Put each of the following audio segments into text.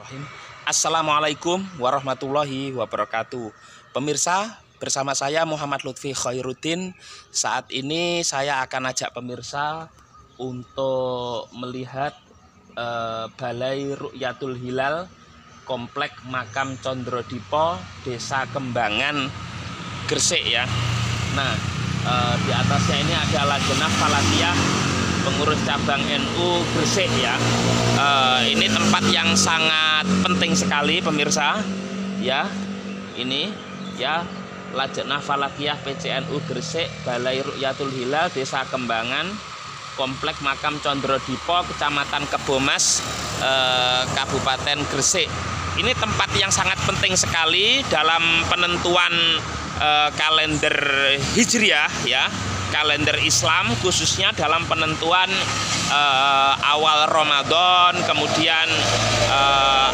Bismillahirrahmanirrahim. Assalamualaikum warahmatullahi wabarakatuh. Pemirsa, bersama saya Muhammad Lutfi Khairuddin. Saat ini saya akan ajak pemirsa untuk melihat Balai Ru'yatul Hilal Komplek Makam Condrodipo, Desa Kembangan, Gresik ya. Nah, di atasnya ini ada Lajnah Falakiyah Pengurus Cabang NU Gresik ya. Ini tempat yang sangat penting sekali pemirsa ya. Ini ya, Lajnah Falakiyah PCNU Gresik, Balai Ru'yatul Hilal Desa Kembangan, Komplek Makam Condrodipo, Kecamatan Kebomas, Kabupaten Gresik. Ini tempat yang sangat penting sekali dalam penentuan kalender Hijriah ya, kalender Islam, khususnya dalam penentuan awal Ramadan, kemudian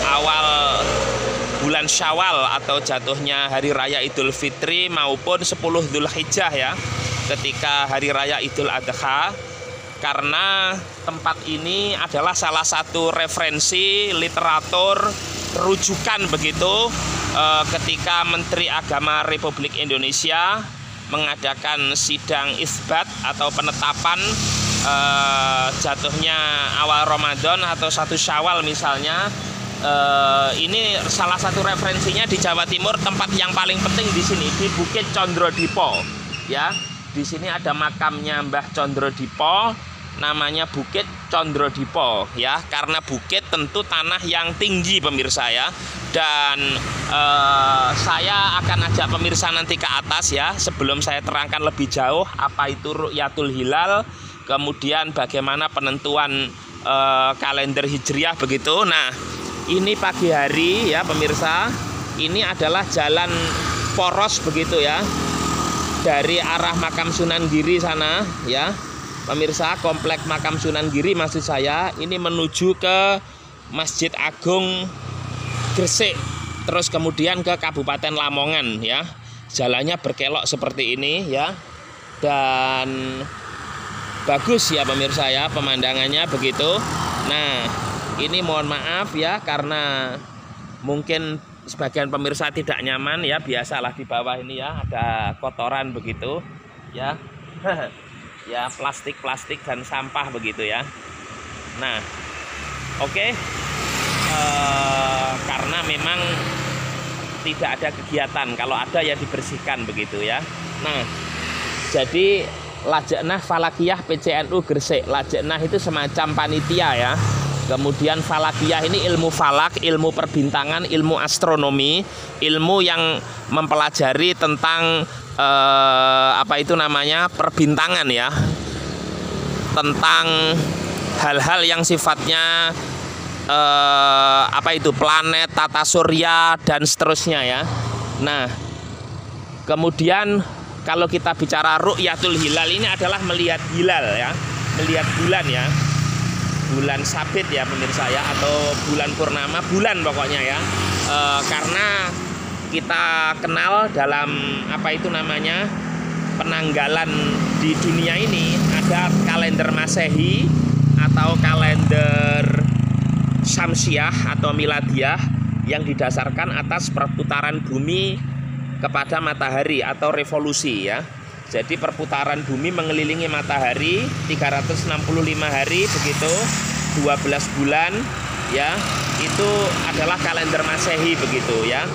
awal bulan Syawal atau jatuhnya Hari Raya Idul Fitri maupun 10 Dzulhijjah ya, ketika Hari Raya Idul Adha. Karena tempat ini adalah salah satu referensi literatur rujukan begitu ketika Menteri Agama Republik Indonesia mengadakan sidang isbat atau penetapan jatuhnya awal Ramadan atau 1 Syawal misalnya. Ini salah satu referensinya di Jawa Timur, tempat yang paling penting di sini di Bukit Condrodipo ya. Di sini ada makamnya Mbah Condrodipo, namanya Bukit Condrodipo ya, karena bukit tentu tanah yang tinggi pemirsa ya. Dan saya akan ajak pemirsa nanti ke atas ya, sebelum saya terangkan lebih jauh apa itu Ru'yatul Hilal, kemudian bagaimana penentuan kalender Hijriah begitu. Nah, ini pagi hari ya pemirsa, ini adalah jalan poros begitu ya, dari arah Makam Sunan Giri sana ya pemirsa, Komplek Makam Sunan Giri maksud saya, ini menuju ke Masjid Agung Gresik, terus kemudian ke Kabupaten Lamongan ya. Jalannya berkelok seperti ini ya, dan bagus ya pemirsa ya, pemandangannya begitu. Nah, ini mohon maaf ya, karena mungkin sebagian pemirsa tidak nyaman ya, biasalah di bawah ini ya ada kotoran begitu ya. Ya, plastik dan sampah begitu ya. Nah, oke. Karena memang tidak ada kegiatan, kalau ada ya dibersihkan begitu ya. Nah, jadi Lajnah Falakiyah PCNU Gresik, Lajnah itu semacam panitia ya. Kemudian Falakiyah ini ilmu falak, ilmu perbintangan, ilmu astronomi, ilmu yang mempelajari tentang apa itu namanya, perbintangan ya, tentang hal-hal yang sifatnya apa itu planet, tata surya dan seterusnya ya. Nah, kemudian kalau kita bicara Ru'yatul Hilal, ini adalah melihat hilal ya, melihat bulan ya, bulan sabit ya pemirsa ya, atau bulan purnama, bulan pokoknya ya. Karena kita kenal dalam apa itu namanya, penanggalan di dunia ini ada kalender Masehi atau kalender Syamsiah atau Miladiyah yang didasarkan atas perputaran bumi kepada matahari atau revolusi ya. Jadi perputaran bumi mengelilingi matahari 365 hari begitu, 12 bulan ya. Itu adalah kalender Masehi begitu ya.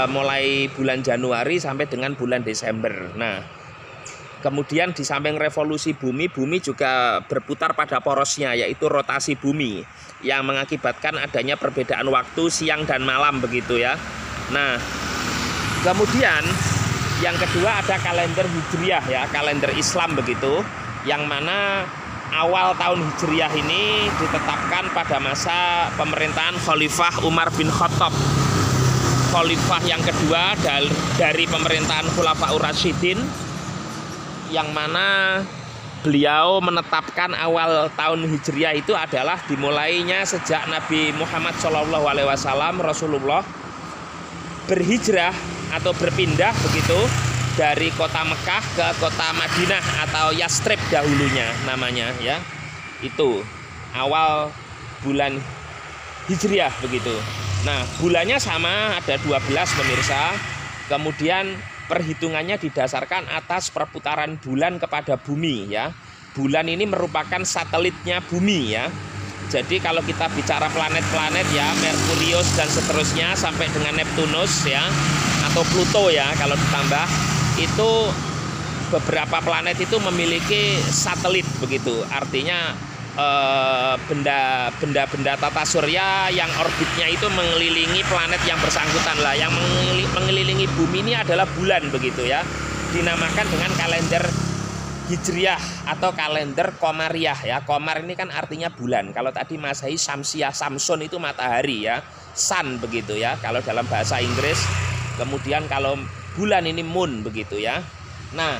Mulai bulan Januari sampai dengan bulan Desember. Nah, kemudian di samping revolusi bumi, bumi juga berputar pada porosnya, yaitu rotasi bumi yang mengakibatkan adanya perbedaan waktu siang dan malam begitu ya. Nah, kemudian yang kedua ada kalender Hijriah ya, kalender Islam begitu, yang mana awal tahun Hijriah ini ditetapkan pada masa pemerintahan Khalifah Umar bin Khattab, Khalifah yang kedua dari pemerintahan Khulafaur Rasyidin, yang mana beliau menetapkan awal tahun Hijriah itu adalah dimulainya sejak Nabi Muhammad SAW, Rasulullah, berhijrah atau berpindah begitu dari kota Mekah ke kota Madinah atau Yastrib dahulunya namanya ya. Itu awal bulan Hijriah begitu. Nah, bulannya sama, ada 12 pemirsa. Kemudian perhitungannya didasarkan atas perputaran bulan kepada bumi ya. Bulan ini merupakan satelitnya bumi ya. Jadi kalau kita bicara planet-planet ya, Merkurius dan seterusnya sampai dengan Neptunus ya, atau Pluto ya kalau ditambah, itu beberapa planet itu memiliki satelit begitu. Artinya benda-benda tata surya yang orbitnya itu mengelilingi planet yang bersangkutan lah. Yang mengelilingi bumi ini adalah bulan begitu ya. Dinamakan dengan kalender Hijriah atau kalender Komariah ya. Komar ini kan artinya bulan. Kalau tadi Masehi Syamsiah, Samson itu matahari ya, sun begitu ya kalau dalam bahasa Inggris. Kemudian kalau bulan ini moon begitu ya. Nah,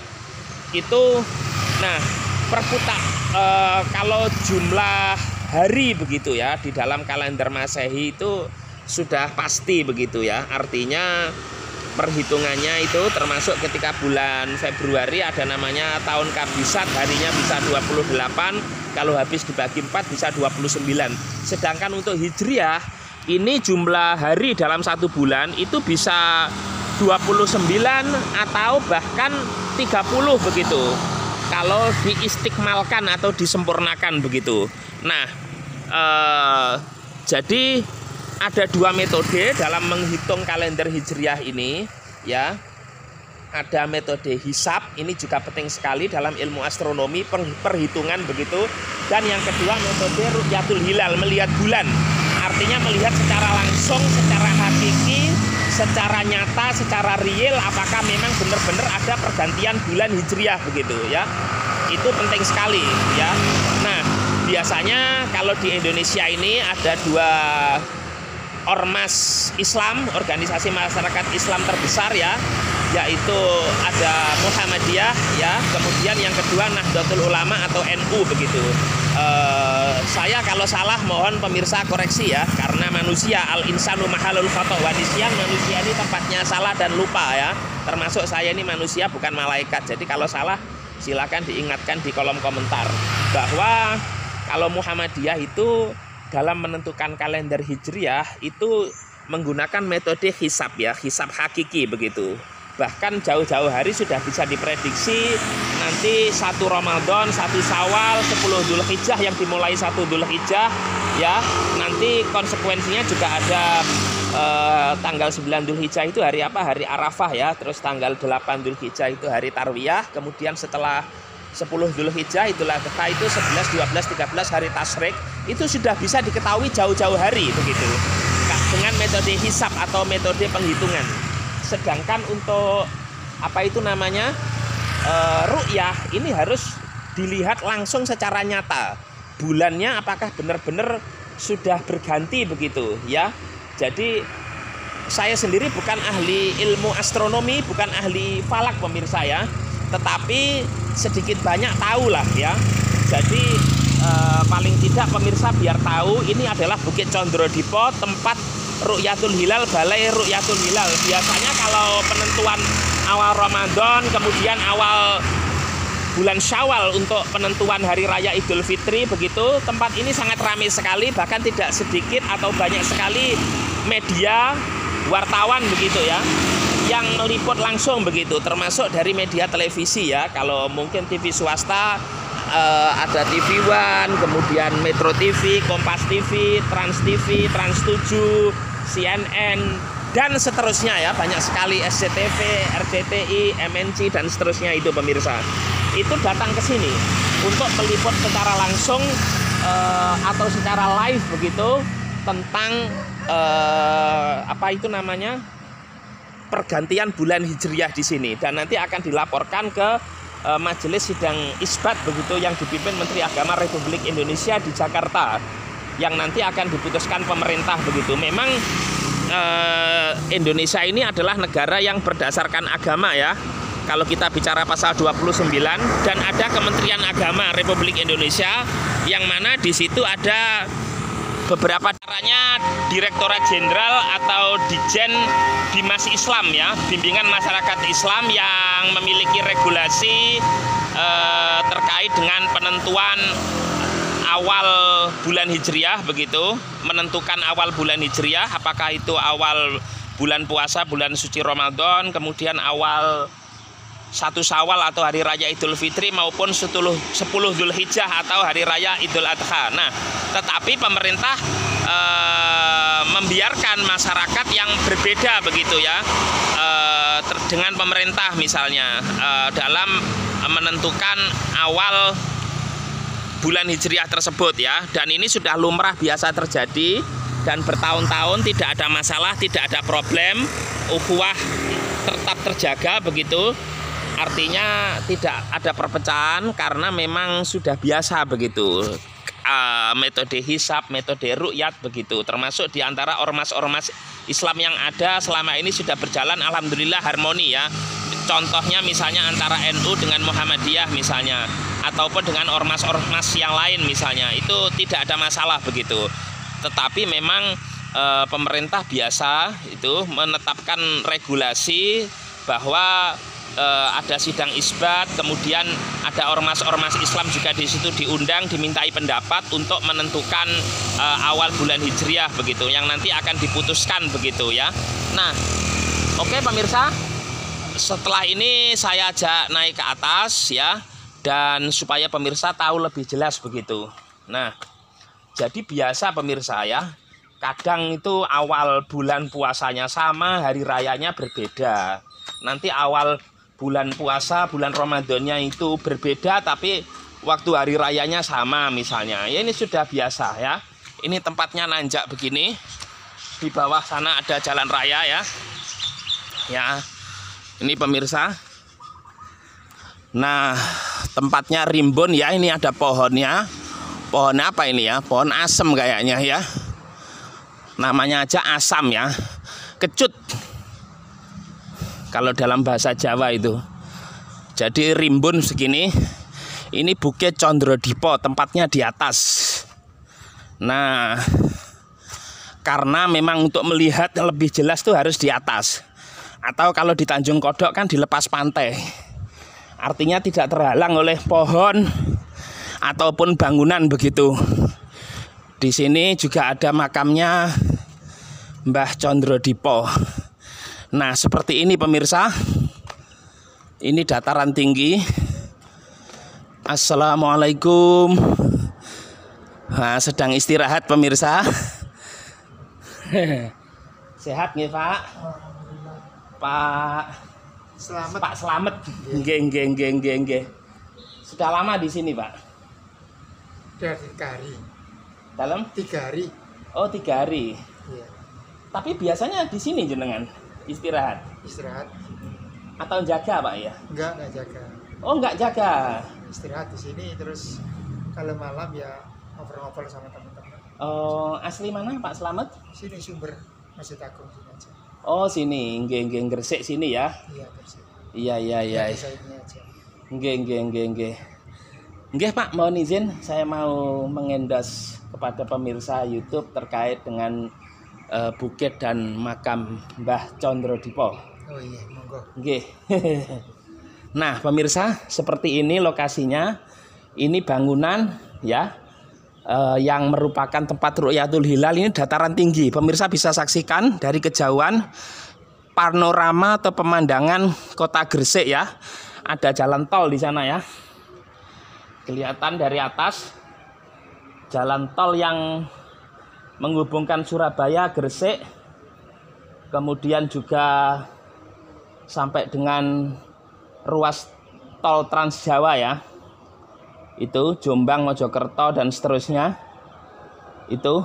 itu kalau jumlah hari begitu ya di dalam kalender Masehi itu sudah pasti begitu ya. Artinya perhitungannya itu termasuk ketika bulan Februari ada namanya tahun kabisat, harinya bisa 28, kalau habis dibagi 4 bisa 29. Sedangkan untuk Hijriah ini jumlah hari dalam satu bulan itu bisa 29 atau bahkan 30 begitu. Kalau diistiqmalkan atau disempurnakan begitu. Nah, jadi ada dua metode dalam menghitung kalender Hijriah ini ya. Ada metode hisab, ini juga penting sekali dalam ilmu astronomi, perhitungan begitu. Dan yang kedua metode ru'yatul hilal, melihat bulan. Artinya melihat secara langsung, secara hakiki, secara nyata, secara real apakah memang benar-benar ada pergantian bulan Hijriah begitu ya. Itu penting sekali ya. Nah, biasanya kalau di Indonesia ini ada dua ormas Islam, organisasi masyarakat Islam terbesar ya, yaitu ada Muhammadiyah ya, kemudian yang kedua Nahdlatul Ulama atau NU begitu. Saya kalau salah mohon pemirsa koreksi ya, karena manusia al-insanu mahalul khata' wa nisyan, manusia ini tempatnya salah dan lupa ya. Termasuk saya ini manusia bukan malaikat. Jadi kalau salah silakan diingatkan di kolom komentar bahwa kalau Muhammadiyah itu dalam menentukan kalender Hijriah itu menggunakan metode hisab ya, hisab hakiki begitu. Bahkan jauh-jauh hari sudah bisa diprediksi nanti 1 Ramadan, 1 Syawal, 10 Dzulhijjah yang dimulai 1 Dzulhijjah ya. Nanti konsekuensinya juga ada tanggal 9 Dzulhijjah itu hari apa? Hari Arafah ya. Terus tanggal 8 Dzulhijjah itu hari Tarwiyah. Kemudian setelah 10 Dzulhijjah itulah kita itu 11, 12, 13 hari Tasyrik. Itu sudah bisa diketahui jauh-jauh hari begitu. Dengan metode hisab atau metode penghitungan. Sedangkan untuk apa itu namanya ru'yah ini harus dilihat langsung secara nyata. Bulannya apakah benar-benar sudah berganti begitu ya. Jadi saya sendiri bukan ahli ilmu astronomi, bukan ahli falak pemirsa ya. Tetapi sedikit banyak tahulah ya. Jadi paling tidak pemirsa biar tahu ini adalah Bukit Condrodipo, tempat Ru'yatul Hilal, Balai Ru'yatul Hilal. Biasanya kalau penentuan awal Ramadan, kemudian awal bulan Syawal untuk penentuan hari raya Idul Fitri begitu, tempat ini sangat ramai sekali, bahkan tidak sedikit atau banyak sekali media wartawan begitu ya, yang meliput langsung begitu, termasuk dari media televisi ya. Kalau mungkin TV swasta ada TV One, kemudian Metro TV, Kompas TV, Trans TV, Trans 7, CNN dan seterusnya ya, banyak sekali, SCTV, RCTI, MNC dan seterusnya itu pemirsa. Itu datang ke sini untuk meliput secara langsung atau secara live begitu tentang apa itu namanya pergantian bulan Hijriah di sini, dan nanti akan dilaporkan ke Majelis Sidang Isbat begitu yang dipimpin Menteri Agama Republik Indonesia di Jakarta, yang nanti akan diputuskan pemerintah begitu. Memang Indonesia ini adalah negara yang berdasarkan agama ya. Kalau kita bicara pasal 29, dan ada Kementerian Agama Republik Indonesia yang mana di situ ada beberapa caranya Direktorat Jenderal atau Dijen Bimas Islam ya, bimbingan masyarakat Islam yang memiliki regulasi terkait dengan penentuan awal bulan Hijriah begitu, menentukan awal bulan Hijriah, apakah itu awal bulan puasa, bulan suci Ramadan, kemudian awal 1 Syawal atau hari raya Idul Fitri, maupun 10 Dzulhijjah atau hari raya Idul Adha. Nah, tetapi pemerintah membiarkan masyarakat yang berbeda begitu ya, dengan pemerintah misalnya dalam menentukan awal bulan Hijriah tersebut ya. Dan ini sudah lumrah biasa terjadi dan bertahun-tahun tidak ada masalah, tidak ada problem, ukhuwah tetap terjaga begitu. Artinya tidak ada perpecahan karena memang sudah biasa begitu. Metode hisab, metode ru'yat begitu. Termasuk di antara ormas-ormas Islam yang ada selama ini sudah berjalan alhamdulillah harmoni ya. Contohnya misalnya antara NU dengan Muhammadiyah misalnya, ataupun dengan ormas-ormas yang lain misalnya, itu tidak ada masalah begitu. Tetapi memang pemerintah biasa itu menetapkan regulasi bahwa ada sidang isbat, kemudian ada ormas-ormas Islam juga di situ diundang, dimintai pendapat untuk menentukan awal bulan Hijriah begitu, yang nanti akan diputuskan begitu ya. Nah, oke pemirsa, setelah ini saya ajak naik ke atas ya, dan supaya pemirsa tahu lebih jelas begitu. Nah, jadi biasa pemirsa ya, kadang itu awal bulan puasanya sama, hari rayanya berbeda. Nanti awal bulan puasa, bulan Ramadannya itu berbeda, tapi waktu hari rayanya sama misalnya. Ya, ini sudah biasa ya. Ini tempatnya nanjak begini. Di bawah sana ada jalan raya ya. Ya, ini pemirsa. Nah, tempatnya rimbun ya. Ini ada pohonnya. Pohon apa ini ya? Pohon asem kayaknya ya. Namanya aja asam ya. Kecut kalau dalam bahasa Jawa itu. Jadi rimbun segini. Ini Bukit Condrodipo, tempatnya di atas. Nah, karena memang untuk melihat lebih jelas tuh harus di atas. Atau kalau di Tanjung Kodok kan dilepas pantai. Artinya tidak terhalang oleh pohon ataupun bangunan begitu. Di sini juga ada makamnya Mbah Condrodipo. Nah, seperti ini pemirsa. Ini dataran tinggi. Assalamualaikum. Nah, sedang istirahat pemirsa. Sehat nggih, Pak? Pak Selamat. Pak Slamet. Nggih. Sudah lama di sini, Pak? Sudah 3 hari. Dalam? 3 hari. Oh, 3 hari. Iya. Tapi biasanya di sini jenengan istirahat Istirahat. atau jaga, Pak ya? Enggak jaga. Oh, enggak jaga. Istirahat di sini, terus kalau malam ya ngobrol-ngobrol sama teman-teman. Oh, asli mana Pak Slamet? Sini Sumber Masjid Agung sini aja. Oh, sini, nggih Gresik sini ya. Iya, bersih. Iya. Desa ini aja. Nggih. Nggih, Pak, mohon izin saya mau mengendos kepada pemirsa YouTube terkait dengan bukit dan makam Mbah Condrodipo. Oh iya, monggo. Nggih. Nah, pemirsa, seperti ini lokasinya. Ini bangunan ya, yang merupakan tempat Ru'yatul Hilal. Ini dataran tinggi. Pemirsa bisa saksikan dari kejauhan panorama atau pemandangan kota Gresik ya. Ada jalan tol di sana ya. Kelihatan dari atas jalan tol yang menghubungkan Surabaya, Gresik, kemudian juga sampai dengan ruas tol Trans Jawa ya. Itu Jombang, Mojokerto dan seterusnya. Itu.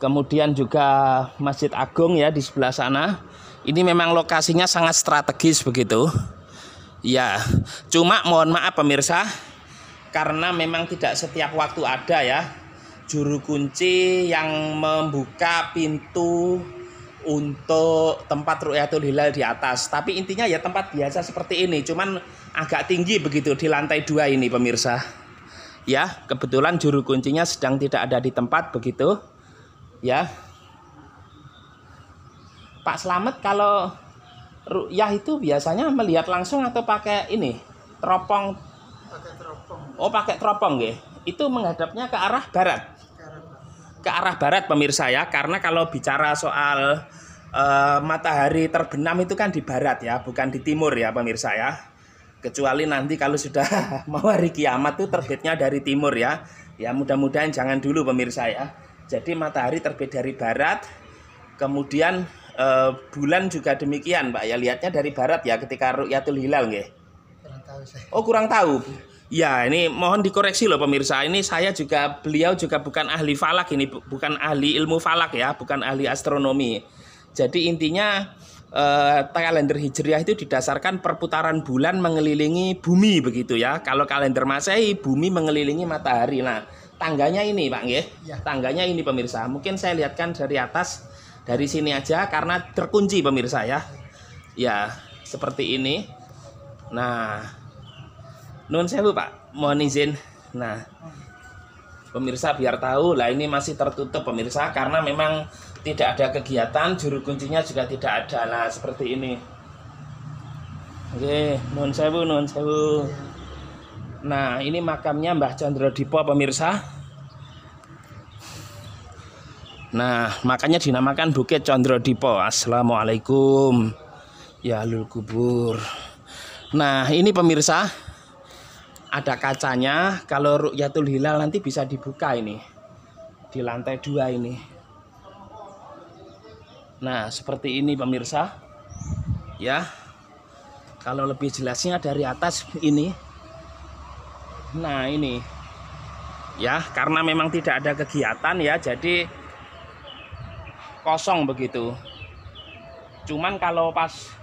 Kemudian juga Masjid Agung ya di sebelah sana. Ini memang lokasinya sangat strategis begitu. Ya, cuma mohon maaf pemirsa, karena memang tidak setiap waktu ada ya juru kunci yang membuka pintu untuk tempat Ru'yatul Hilal di atas. Tapi intinya ya tempat biasa seperti ini, cuman agak tinggi begitu di lantai 2 ini pemirsa. Ya, kebetulan juru kuncinya sedang tidak ada di tempat begitu. Ya. Pak Slamet, kalau ru'yah itu biasanya melihat langsung atau pakai ini? Teropong? Pakai teropong. Oh, pakai teropong nggih. itu menghadapnya ke arah barat. Ke arah barat pemirsa ya, karena kalau bicara soal matahari terbenam itu kan di barat ya, bukan di timur ya pemirsa ya. Kecuali nanti kalau sudah mau hari kiamat tuh terbitnya dari timur ya. Ya mudah-mudahan jangan dulu pemirsa ya. Jadi matahari terbit dari barat, kemudian bulan juga demikian Pak ya, lihatnya dari barat ya ketika ru'yatul hilal nggih. Kurang tahu saya. Oh kurang tahu. Ya ini mohon dikoreksi loh pemirsa. Ini saya juga, beliau juga bukan ahli falak ini, bukan ahli ilmu falak ya, bukan ahli astronomi. Jadi intinya kalender Hijriah itu didasarkan perputaran bulan mengelilingi bumi begitu ya. Kalau kalender Masehi bumi mengelilingi matahari. Nah tangganya ini Pak nggih. Ya. Tangganya ini pemirsa. Mungkin saya lihatkan dari atas, dari sini aja karena terkunci pemirsa ya. Ya seperti ini. Nah, nun sewu Pak, mohon izin. Nah, pemirsa biar tahu lah ini masih tertutup pemirsa karena memang tidak ada kegiatan, juru kuncinya juga tidak ada. Nah, seperti ini. Oke, nun sewu, nun sewu. Nah, ini makamnya Mbah Condrodipo pemirsa. Nah, makanya dinamakan Bukit Condrodipo. Assalamualaikum ya ahlul kubur. Nah ini pemirsa, ada kacanya. Kalau ru'yatul hilal nanti bisa dibuka ini di lantai 2 ini. Nah seperti ini pemirsa ya. Kalau lebih jelasnya dari atas ini. Nah ini ya, karena memang tidak ada kegiatan ya, jadi kosong begitu. Cuman kalau pas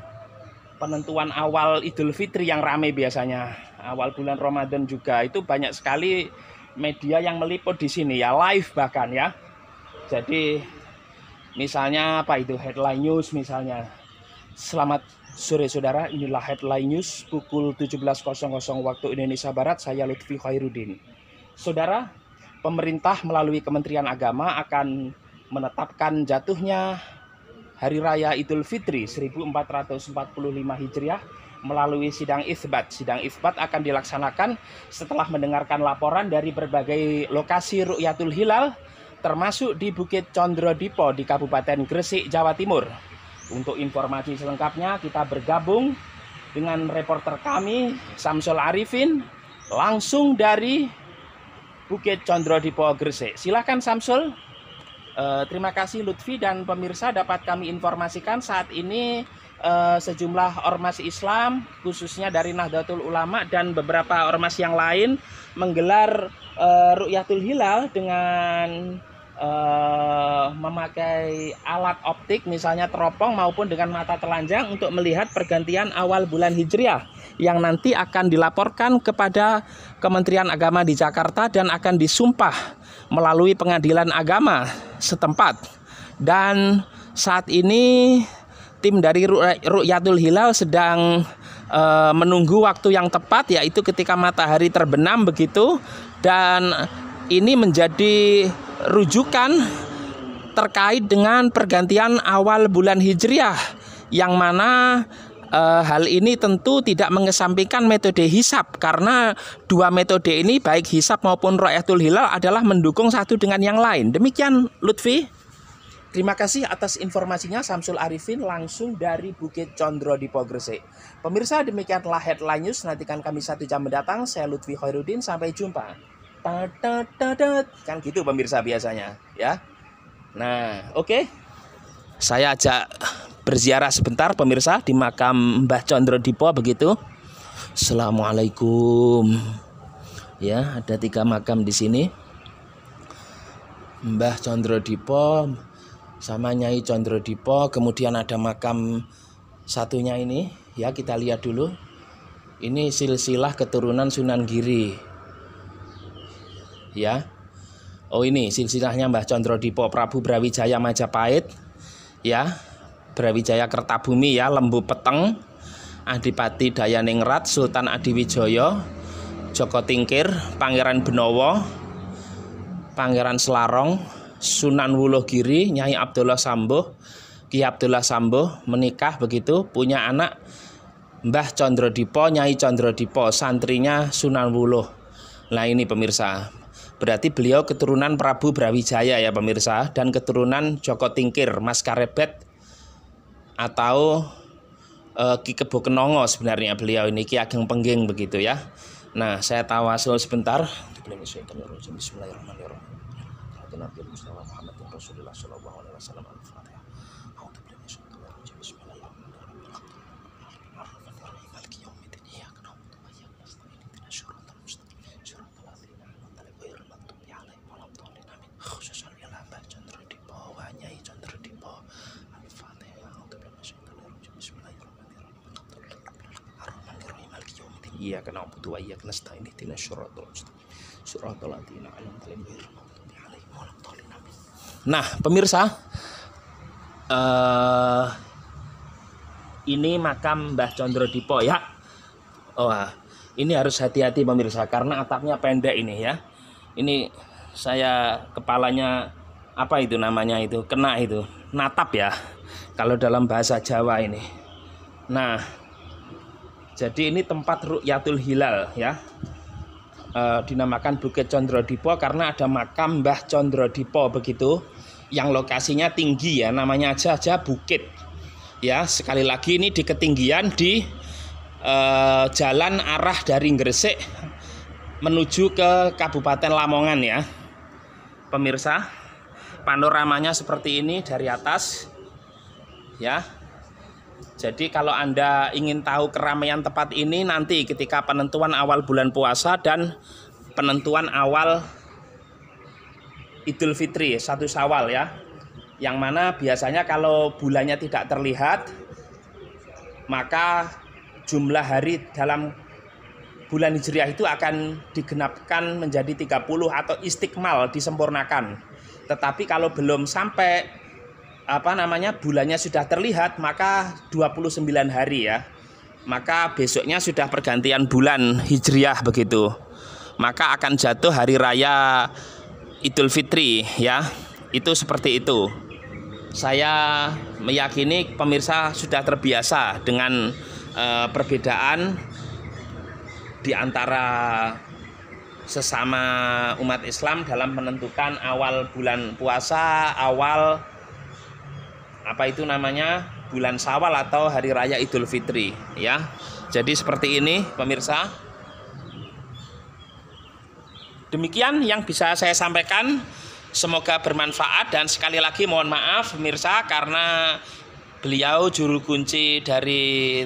penentuan awal Idul Fitri yang ramai biasanya, awal bulan Ramadan juga itu banyak sekali media yang meliput di sini ya, live bahkan ya. Jadi misalnya apa itu, headline news misalnya. Selamat sore saudara, inilah headline news pukul 17.00 waktu Indonesia Barat, saya Lutfi Khairuddin. Saudara, pemerintah melalui Kementerian Agama akan menetapkan jatuhnya Hari Raya Idul Fitri 1445 Hijriah melalui sidang isbat. Sidang isbat akan dilaksanakan setelah mendengarkan laporan dari berbagai lokasi ru'yatul hilal, termasuk di Bukit Condrodipo di Kabupaten Gresik, Jawa Timur. Untuk informasi selengkapnya kita bergabung dengan reporter kami Samsul Arifin langsung dari Bukit Condrodipo Gresik. Silakan Samsul. Terima kasih Lutfi dan pemirsa, dapat kami informasikan saat ini sejumlah ormas Islam khususnya dari Nahdlatul Ulama dan beberapa ormas yang lain menggelar ru'yatul hilal dengan memakai alat optik misalnya teropong maupun dengan mata telanjang untuk melihat pergantian awal bulan Hijriah yang nanti akan dilaporkan kepada Kementerian Agama di Jakarta dan akan disumpah melalui pengadilan agama setempat. Dan saat ini tim dari Ru'yatul Hilal sedang menunggu waktu yang tepat, yaitu ketika matahari terbenam begitu. Dan ini menjadi rujukan terkait dengan pergantian awal bulan Hijriah, yang mana hal ini tentu tidak mengesampingkan metode hisab, karena dua metode ini baik hisab maupun ru'yatul hilal adalah mendukung satu dengan yang lain. Demikian Lutfi. Terima kasih atas informasinya Samsul Arifin langsung dari Bukit Condrodipo Gresik. Pemirsa, demikianlah headline news. Nantikan kami 1 jam mendatang. Saya Lutfi Khairuddin, sampai jumpa. Kan gitu pemirsa biasanya ya. Nah oke. Saya ajak berziarah sebentar pemirsa di makam Mbah Condrodipo begitu. Assalamualaikum. Ya, ada 3 makam di sini. Mbah Condrodipo sama Nyai Condrodipo, kemudian ada makam satunya ini. Ya, kita lihat dulu. Ini silsilah keturunan Sunan Giri. Ya. Oh, ini silsilahnya Mbah Condrodipo Prabu Brawijaya Majapahit. Ya. Brawijaya Kertabumi ya, Lembu Peteng, Adipati Dayaningrat, Sultan Adiwijoyo, Joko Tingkir, Pangeran Benowo, Pangeran Selarong, Sunan Wulogiri, Nyai Abdullah Sambuh, Ki Abdullah Sambuh menikah begitu, punya anak Mbah Condrodipo, Nyai Condrodipo, santrinya Sunan Wuluh. Nah ini pemirsa, Berarti beliau keturunan Prabu Brawijaya ya pemirsa, dan keturunan Joko Tingkir, Mas Karebet atau Ki Kebo Kenongo sebenarnya beliau ini, Ki Ageng Pengging begitu ya. Nah, saya tawasul sebentar. Bismillahirrahmanirrahim. Nabi Mustafa Muhammad Rasulullah sallallahu alaihi wasallam. Al-Fatihah. Iya kena butuh ayat nasta'in ihdinas siratal mustaqim siratal ladzina an'amta alaihim ghairil maghdubi alaihim waladdallin. Nah, pemirsa, ini makam Mbah Condro Dipo ya. Oh, ini harus hati-hati pemirsa karena atapnya pendek ini ya. Ini saya kepalanya apa itu namanya itu, kena itu, natap ya kalau dalam bahasa Jawa ini. Nah, jadi ini tempat Ru'yatul Hilal ya. Dinamakan Bukit Condro Dipo karena ada makam Mbah Condro Dipo begitu, yang lokasinya tinggi ya, namanya aja bukit ya. Sekali lagi ini di ketinggian di jalan arah dari Gresik menuju ke Kabupaten Lamongan ya pemirsa. Panoramanya seperti ini dari atas ya. Jadi kalau Anda ingin tahu keramaian tempat ini nanti ketika penentuan awal bulan puasa dan penentuan awal Idul Fitri 1 Syawal ya. Yang mana biasanya kalau bulannya tidak terlihat, maka jumlah hari dalam bulan Hijriah itu akan digenapkan menjadi 30 atau istikmal, disempurnakan. Tetapi kalau belum sampai bulannya sudah terlihat, maka 29 hari ya. Maka besoknya sudah pergantian bulan Hijriah begitu. Maka akan jatuh hari raya Idul Fitri ya. Itu seperti itu. Saya meyakini pemirsa sudah terbiasa dengan perbedaan di antara sesama umat Islam dalam menentukan awal bulan puasa, awal bulan Syawal atau hari raya Idul Fitri ya. Jadi seperti ini pemirsa. Demikian yang bisa saya sampaikan, semoga bermanfaat, dan sekali lagi mohon maaf pemirsa karena beliau juru kunci dari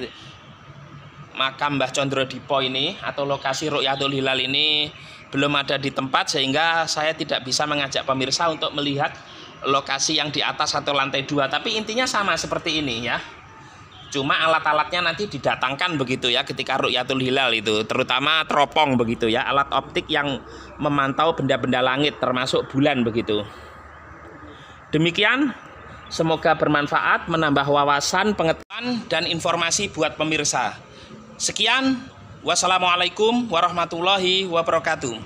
makam Mbah Condro Dipo ini atau lokasi Ru'yatul Hilal ini belum ada di tempat, sehingga saya tidak bisa mengajak pemirsa untuk melihat lokasi yang di atas atau lantai 2, tapi intinya sama seperti ini ya. Cuma alat-alatnya nanti didatangkan begitu ya ketika Ru'yatul Hilal itu, terutama teropong begitu ya, alat optik yang memantau benda-benda langit termasuk bulan begitu. Demikian, semoga bermanfaat, menambah wawasan, pengetahuan dan informasi buat pemirsa. Sekian, wassalamualaikum warahmatullahi wabarakatuh.